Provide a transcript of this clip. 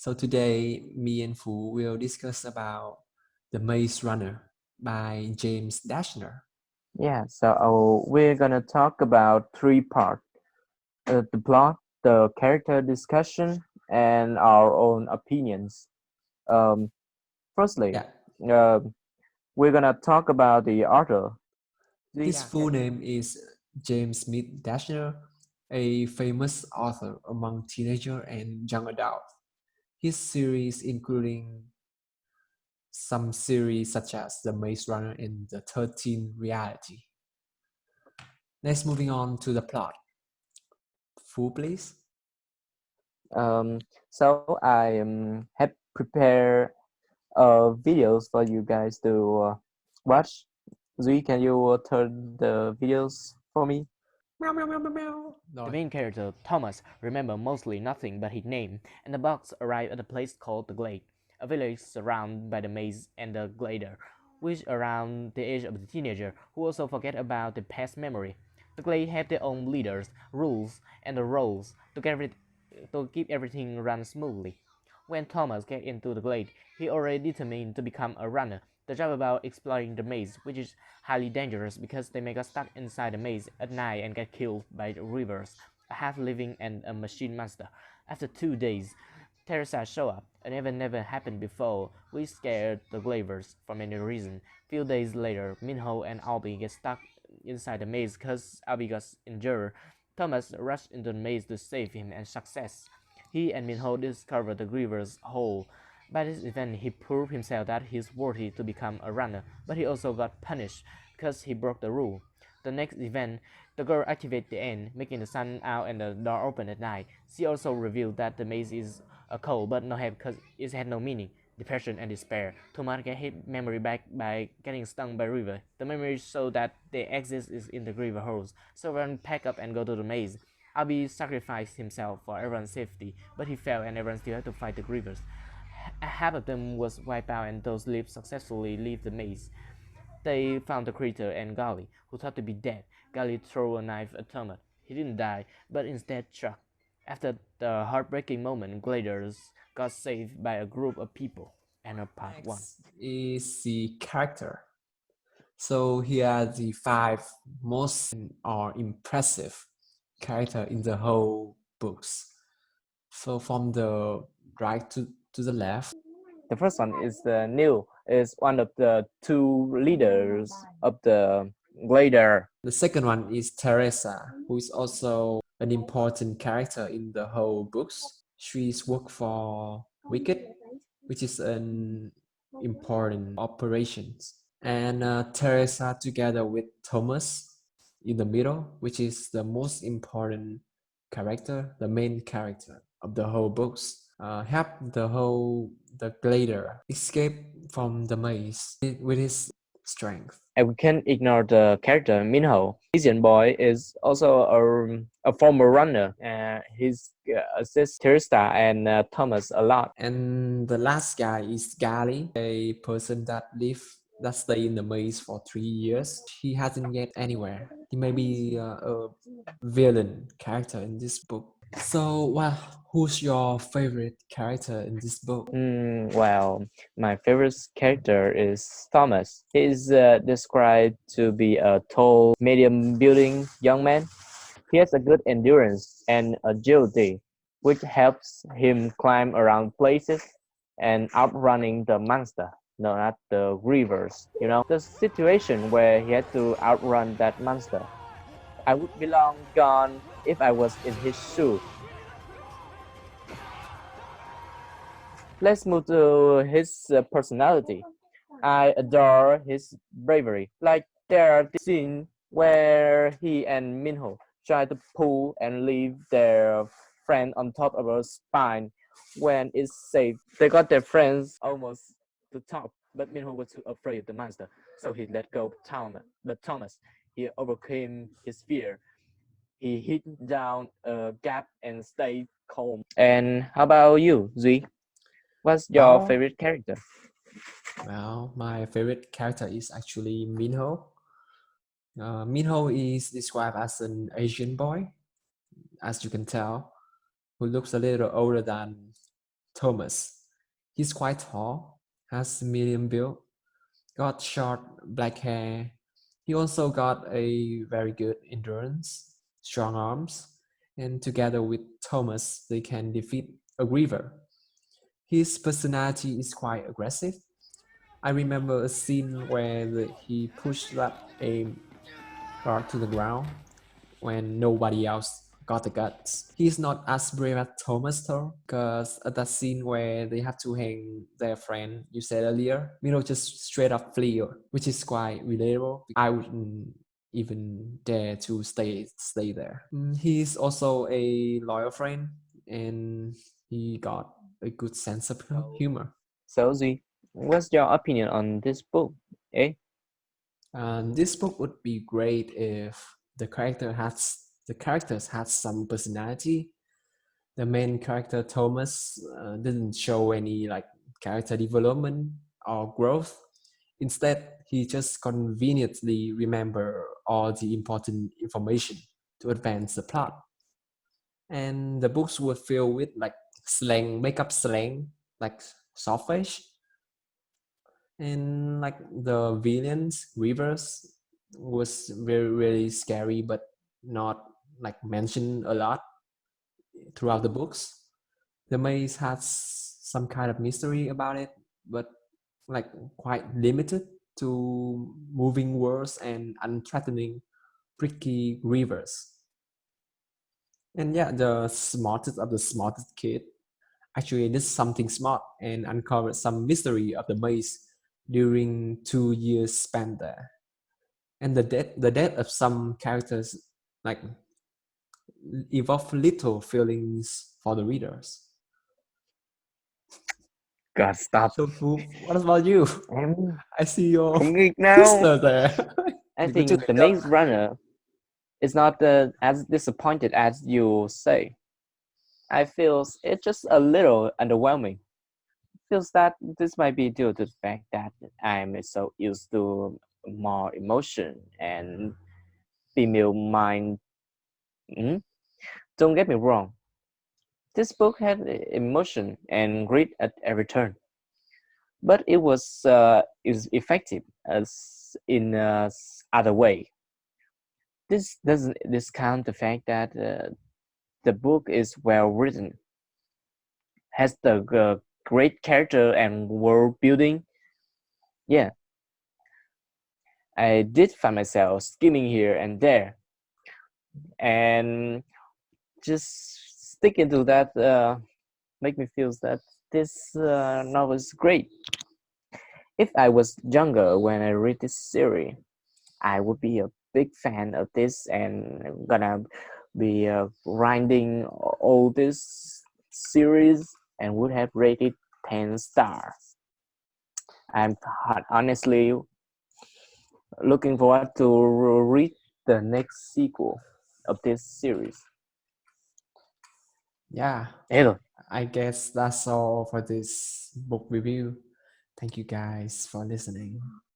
So today, me and Fu will discuss about The Maze Runner by James Dashner. Yeah, so we're gonna talk about three parts: the plot, the character discussion, and our own opinions. Um, Firstly, Yeah, uh, we're gonna talk about the author. his Yeah, full name is James Smith Dashner, a famous author among teenager and young adults. His series including some series such as The Maze Runner and The 13 Reality. Next, moving on to the plot. Fu, please. so I have prepared videos for you guys to watch. Zui, can you turn the videos for me? Meow, meow, meow, meow, meow. The Rồi. main character, Thomas, remembers mostly nothing but his name, and the box arrive at a place called the Glade, a village surrounded by the maze and the glider, which around the age of the teenager who also forget about the past memory. The Glade have their own leaders, rules, and the roles to keep everything run smoothly. When Thomas get into the Glade, he already determined to become a runner. The job about exploring the maze, which is highly dangerous because they may get stuck inside the maze at night and get killed by the rivers, a half-living and a machine monster. After 2 days, Teresa show up, an event never happened before, which scared the Glavers for many reasons. Few days later, Minho and Albie get stuck inside the maze because Albie got injured. Thomas rushed into the maze to save him and success. He and Minho discover the Grievous hole. By this event, he proved himself that he is worthy to become a runner, but he also got punished because he broke the rule. The next event, the girl activated the end, making the sun out and the door open at night. She also revealed that the maze is a cold but not have because it had no meaning, depression and despair. Thomas get his memory back by getting stung by River. The memories show that the exit is in the River holes, so everyone pack up and go to the maze. Abby sacrificed himself for everyone's safety, but he fell and everyone still had to fight the Grievers. Half of them was wiped out and those lived successfully leave the maze. They found the creature and Gully, who thought to be dead. Gully threw a knife at Thomas. He didn't die, but instead struck. After the heartbreaking moment, Gliders got saved by a group of people. End of part 1. Next is the character. So here are the five most or impressive character in the whole books. So from the right to the left. The first one is Neil, is one of the two leaders of the Glader. The second one is Teresa, who is also an important character in the whole books. She's worked for Wicked, which is an important operations. And Teresa together with Thomas in the middle, which is the most important character, the main character of the whole books, help the Glader escape from the maze with his strength. And we can't ignore the character Minho. Asian boy is also a former runner. He's assists Teresa and Thomas a lot. And the last guy is Gali, a person that stay in the maze for 3 years. He hasn't get anywhere. He may be a villain character in this book. So, well, who's your favorite character in this book? Well, my favorite character is Thomas. He is described to be a tall, medium-building young man. He has a good endurance and agility, which helps him climb around places and outrunning the monster, known as the Reavers. You know, the situation where he had to outrun that monster. I would be long gone if I was in his shoes. Let's move to his personality. I adore his bravery. Like there are scenes where he and Minho try to pull and leave their friend on top of a spine when it's safe. They got their friends almost to top, but Minho was too afraid of the monster, so he let go of Thomas. But Thomas, he overcame his fear. He hid down a gap and stayed calm. And how about you, Zui? What's your Well, favorite character? well, my favorite character is actually Minho. Minho is described as an Asian boy, as you can tell, who looks a little older than Thomas. He's quite tall, has medium build, got short black hair. He also got a very good endurance, strong arms, and together with Thomas, they can defeat a Griever. His personality is quite aggressive. I remember a scene where he pushed up a guard to the ground when nobody else got the guts. He's not as brave as Thomas though, because at that scene where they have to hang their friend you said earlier, just straight up flee, which is quite relatable. I wouldn't even dare to stay there. He's also a loyal friend, and he got a good sense of humor. So Z, what's your opinion on this book? Eh? This book would be great if the characters had some personality. The main character Thomas didn't show any like character development or growth. Instead, he just conveniently remember all the important information to advance the plot. And the books would fill with like slang, makeup slang, like softish, and like the villains Rivers was very really scary, but not like mentioned a lot throughout the books. The maze has some kind of mystery about it, but like quite limited to moving worlds and unthreatening pricky rivers. And yeah, the smartest of the smartest kid actually did something smart and uncovered some mystery of the maze during 2 years spent there. And the death of some characters like evoke little feelings for the readers. God, stop. So what about you? I'm I see your thinking now. sister there. I Good think to the know. Maze Runner is not as disappointed as you say. I feel it's just a little underwhelming. Feels that this might be due to the fact that I'm so used to more emotion and female mind. Don't get me wrong. This book had emotion and grit at every turn, but it is effective as in other way. This doesn't discount the fact that the book is well written, has the great character and world building. Yeah, I did find myself skimming here and there, and just sticking to that make me feel that this novel is great. If I was younger when I read this series, I would be a big fan of this and gonna be grinding all this series and would have rated 10 stars. I'm honestly looking forward to read the next sequel of this series. Yeah, Hello. I guess that's all for this book review. Thank you guys for listening.